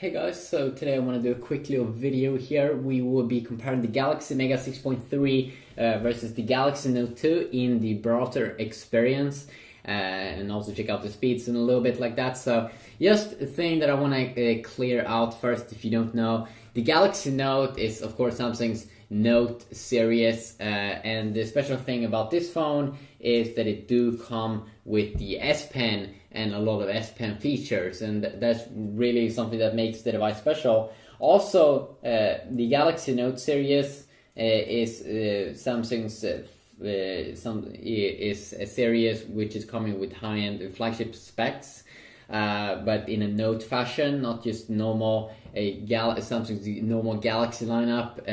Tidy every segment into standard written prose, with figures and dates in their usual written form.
Hey guys, so today I want to do a quick little video here. We will be comparing the Galaxy Mega 6.3 versus the Galaxy Note 2 in the browser experience, and also check out the speeds and a little bit like that. So just a thing that I want to clear out first, if you don't know, the Galaxy Note is of course Samsung's Note series, and the special thing about this phone is that it do come with the S Pen and a lot of S Pen features, and that's really something that makes the device special. Also, the Galaxy Note series is Samsung's is a series which is coming with high-end flagship specs, but in a Note fashion, not just normal Samsung's normal Galaxy lineup,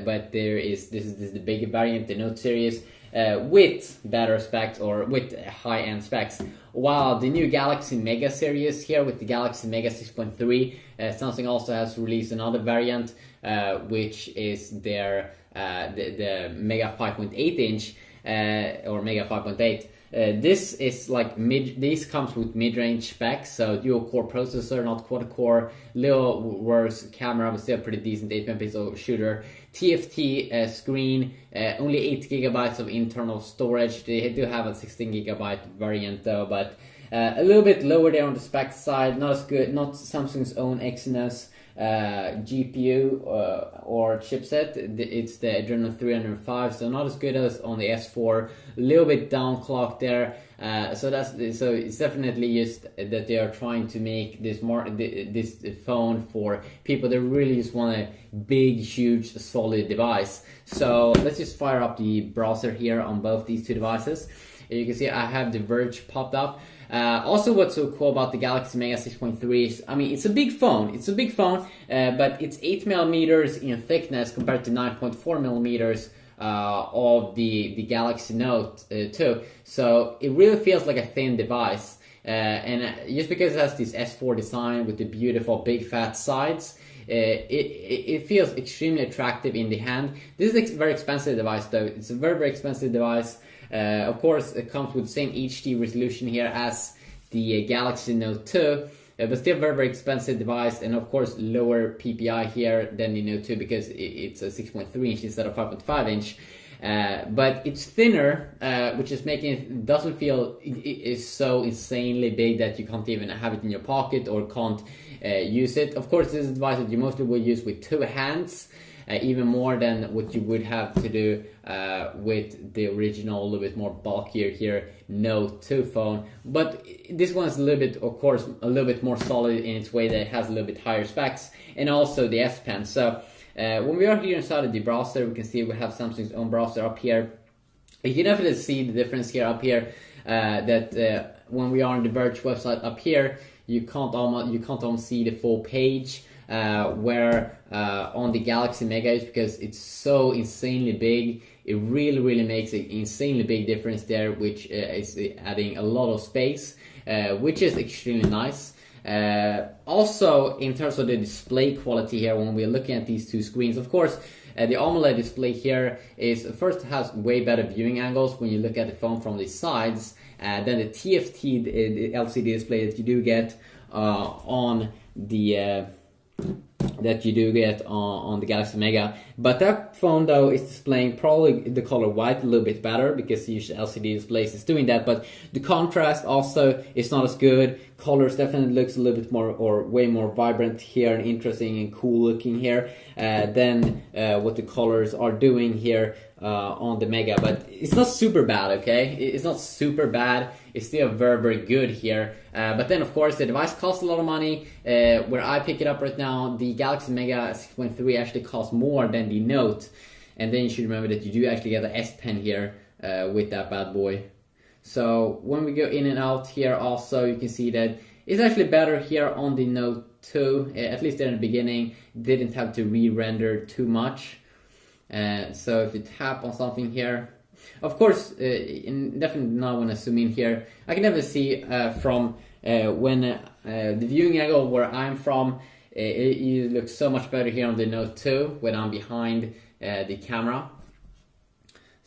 but this is the bigger variant, the Note series, with better specs or with high-end specs. While the new Galaxy Mega series here with the Galaxy Mega 6.3, Samsung also has released another variant, which is their the Mega 5.8 inch or Mega 5.8. This is like this comes with mid-range specs, so dual-core processor, not quad-core, little worse camera, but still pretty decent 8-megapixel shooter. TFT screen, only 8 gigabytes of internal storage. They do have a 16 gigabyte variant though, but a little bit lower there on the spec side. Not as good, not Samsung's own Exynos GPU or chipset. It's the Adreno 305, so not as good as on the S4. A little bit downclocked there. So it's definitely just that they are trying to make this phone for people that really just want a big, huge, solid device. So let's just fire up the browser here on both these two devices. You can see I have the Verge popped up. Also, what's so cool about the Galaxy Mega 6.3 is, I mean, it's a big phone. It's a big phone, but it's 8 millimeters in thickness compared to 9.4 millimeters of the Galaxy Note 2. So it really feels like a thin device. And just because it has this S4 design with the beautiful big fat sides, it feels extremely attractive in the hand. This is a very expensive device though. It's a very, very expensive device. Of course, it comes with the same HD resolution here as the Galaxy Note 2, but still very, very expensive device, and of course lower PPI here than the Note 2 because it's a 6.3 inch instead of 5.5 inch. But it's thinner, which is making it doesn't feel it is so insanely big that you can't even have it in your pocket or can't use it. Of course, this is a device that you mostly will use with two hands. Even more than what you would have to do with the original, a little bit more bulkier here Note 2 phone. But this one is a little bit, of course, a little bit more solid in its way that it has a little bit higher specs, and also the S Pen. So when we are here inside of the browser, we can see we have Samsung's own browser up here. You can definitely see the difference here up here, that when we are on the Verge website up here, you can't almost see the full page. Where on the Galaxy Mega is, because it's so insanely big, it really makes an insanely big difference there, which is adding a lot of space, which is extremely nice. Also, in terms of the display quality here, when we're looking at these two screens, of course, the AMOLED display here is first has way better viewing angles when you look at the phone from the sides than the TFT the LCD display that you do get on the on the Galaxy Mega. But that phone though is displaying probably the color white a little bit better because usually LCD displays is doing that, but the contrast also is not as good. Colors definitely looks a little bit more or way more vibrant here and interesting and cool looking here than what the colors are doing here on the Mega. But it's not super bad, okay? It's not super bad. It's still very, very good here. But then, of course, the device costs a lot of money. Where I pick it up right now, the Galaxy Mega 6.3 actually costs more than the Note. And then you should remember that you do actually get the S Pen here with that bad boy. So when we go in and out here also, you can see that it's actually better here on the Note 2. At least there in the beginning, didn't have to re-render too much. So if you tap on something here, of course, definitely now when I zoom in here, I can never see from when the viewing angle where I'm from, it looks so much better here on the Note 2 when I'm behind the camera.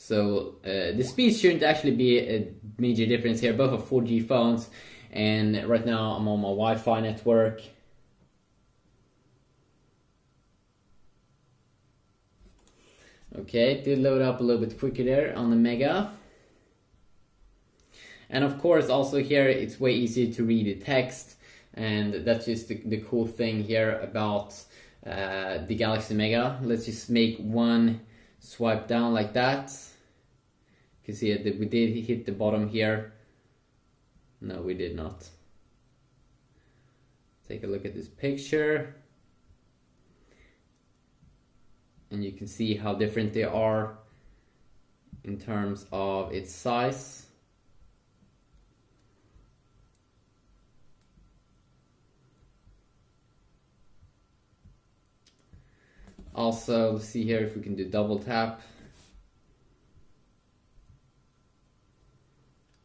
So the speed shouldn't actually be a major difference here. Both are 4G phones, and right now I'm on my Wi-Fi network. Okay, it did load up a little bit quicker there on the Mega. And of course, also here, it's way easier to read the text. And that's just the cool thing here about the Galaxy Mega. Let's just make one swipe down like that. You can see that we did hit the bottom here. No, we did not. Take a look at this picture. And you can see how different they are in terms of its size. Also, let's see here if we can do double tap.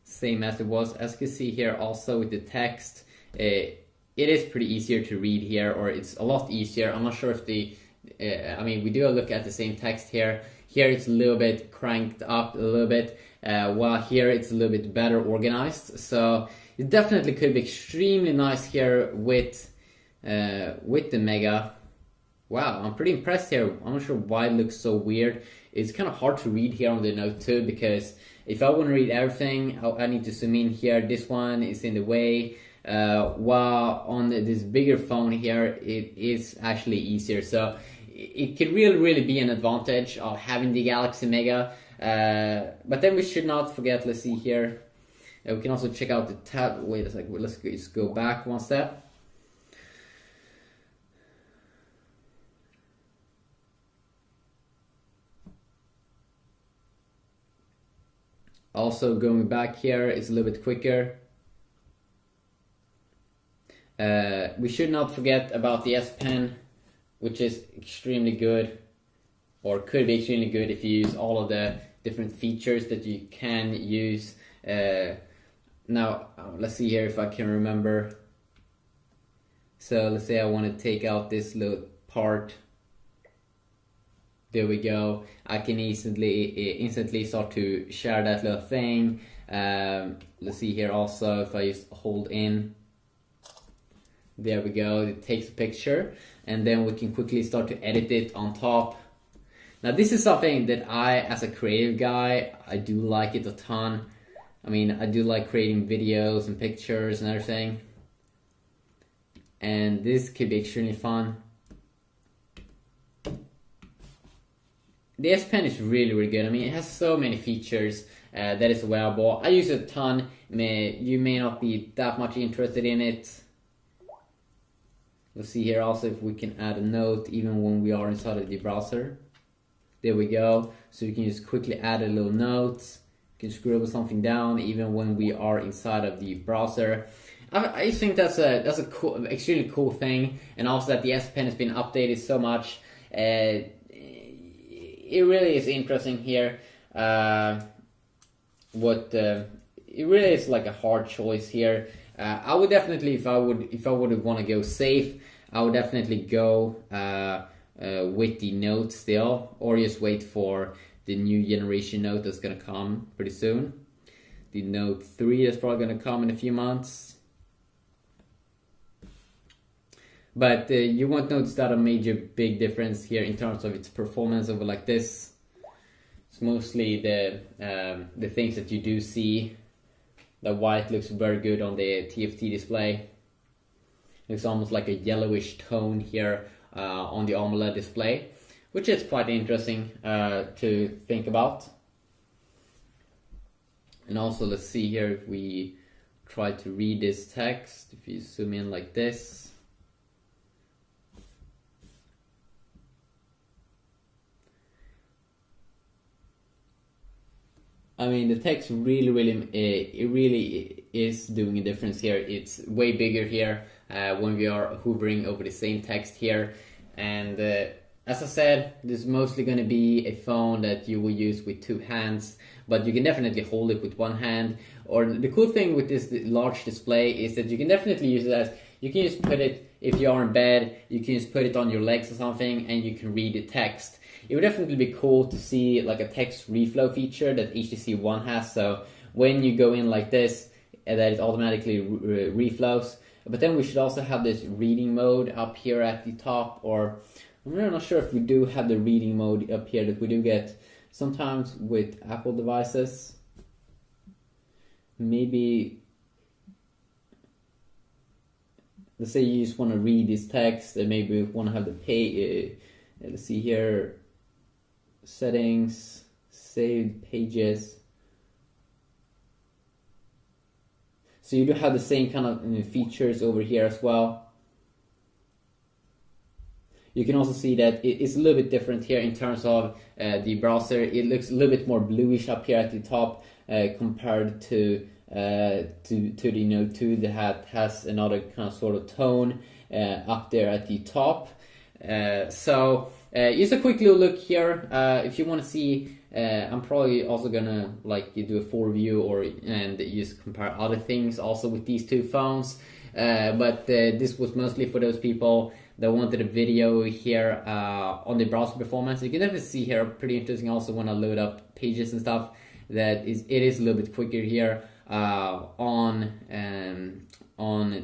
Same as it was. As you can see here also with the text, it is pretty easier to read here, or it's a lot easier. I'm not sure if I mean, we do look at the same text here. Here it's a little bit cranked up a little bit, while here it's a little bit better organized. So it definitely could be extremely nice here with the Mega. Wow, I'm pretty impressed here. I'm not sure why it looks so weird. It's kind of hard to read here on the Note 2 because if I want to read everything, I need to zoom in here. This one is in the way. While on this bigger phone here, it is actually easier. So it could really be an advantage of having the Galaxy Mega. But then we should not forget, let's see here. We can also check out the tab. Wait a second, let's just go back one step. Also going back here is a little bit quicker. We should not forget about the S Pen, which is extremely good, or could be extremely good if you use all of the different features that you can use. Now, let's see here if I can remember. So let's say I want to take out this little part. There we go. I can instantly start to share that little thing. Let's see here also if I just hold in. There we go. It takes a picture, and then we can quickly start to edit it on top. Now this is something that I, as a creative guy, I do like it a ton. I mean, I do like creating videos and pictures and everything. And this could be extremely fun. The S Pen is really good. I mean, it has so many features that is wearable. I use it a ton. You may not be that much interested in it. Let's see here also if we can add a note even when we are inside of the browser. There we go. So you can just quickly add a little note. You can scribble something down even when we are inside of the browser. I just think that's a cool, extremely cool thing, and also that the S Pen has been updated so much. It really is interesting here. It really is like a hard choice here. I would definitely, if I would want to go safe, I would definitely go with the Note still, or just wait for the new generation Note that's gonna come pretty soon. The Note 3 is probably gonna come in a few months. But you won't notice that a major big difference here in terms of its performance over like this. It's mostly the things that you do see. The white looks very good on the TFT display. It's almost like a yellowish tone here on the AMOLED display, which is quite interesting to think about. And also, let's see here if we try to read this text. If you zoom in like this. I mean, the text really is doing a difference here. It's way bigger here when we are hovering over the same text here. And as I said, this is mostly going to be a phone that you will use with two hands, but you can definitely hold it with one hand. Or the cool thing with this large display is that you can definitely use it as, you can just put it, if you are in bed, you can just put it on your legs or something and you can read the text. It would definitely be cool to see like a text reflow feature that HTC One has. So when you go in like this, that it automatically reflows. But then we should also have this reading mode up here at the top, or I'm really not sure if we do have the reading mode up here that we do get sometimes with Apple devices. Maybe, let's say you just want to read this text, and maybe you want to have the page. Let's see here, settings, saved pages. So you do have the same kind of features over here as well. You can also see that it's a little bit different here in terms of the browser. It looks a little bit more bluish up here at the top compared to the Note 2 that has another kind of sort of tone up there at the top. So just a quick little look here. If you want to see, I'm probably also gonna do a full review and just compare other things also with these two phones. But this was mostly for those people that wanted a video here on the browser performance. You can definitely see here, pretty interesting also when I load up pages and stuff, that it is a little bit quicker here on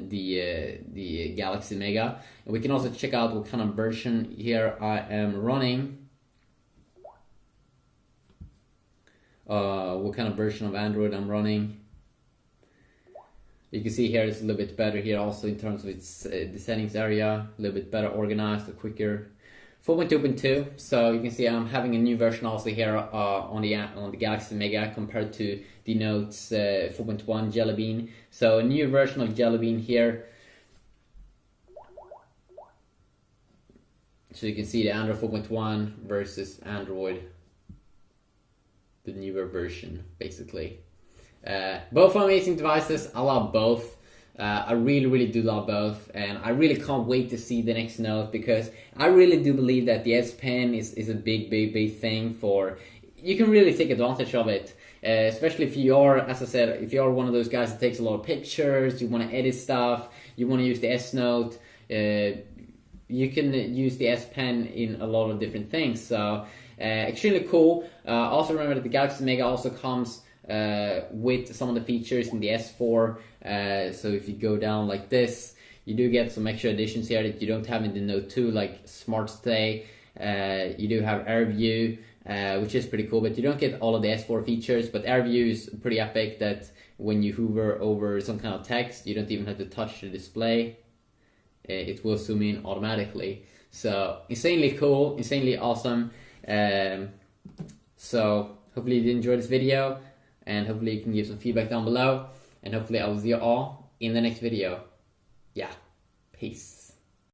the Galaxy Mega. And we can also check out what kind of version here I am running. What kind of version of Android I'm running. You can see here it's a little bit better here also in terms of its the settings area, a little bit better organized, quicker. 4.2.2, so you can see I'm having a new version also here on the Galaxy Mega compared to the Note's 4.1 Jelly Bean. So a new version of Jelly Bean here. So you can see the Android 4.1 versus Android, the newer version, basically. Both are amazing devices. I love both. I really do love both, and I really can't wait to see the next Note, because I really do believe that the S Pen is a big thing for. You can really take advantage of it, especially if you are, as I said, if you are one of those guys that takes a lot of pictures, you want to edit stuff, you want to use the S Note. You can use the S Pen in a lot of different things. So extremely cool. Also remember that the Galaxy Mega also comes with some of the features in the S4. So if you go down like this, you do get some extra additions here that you don't have in the Note 2, like Smart Stay. You do have AirView, which is pretty cool, but you don't get all of the S4 features. But AirView is pretty epic, that when you hover over some kind of text, you don't even have to touch the display. It will zoom in automatically. So insanely cool, insanely awesome. So hopefully you did enjoy this video, and hopefully you can give some feedback down below, and hopefully I will see you all in the next video. Yeah, peace.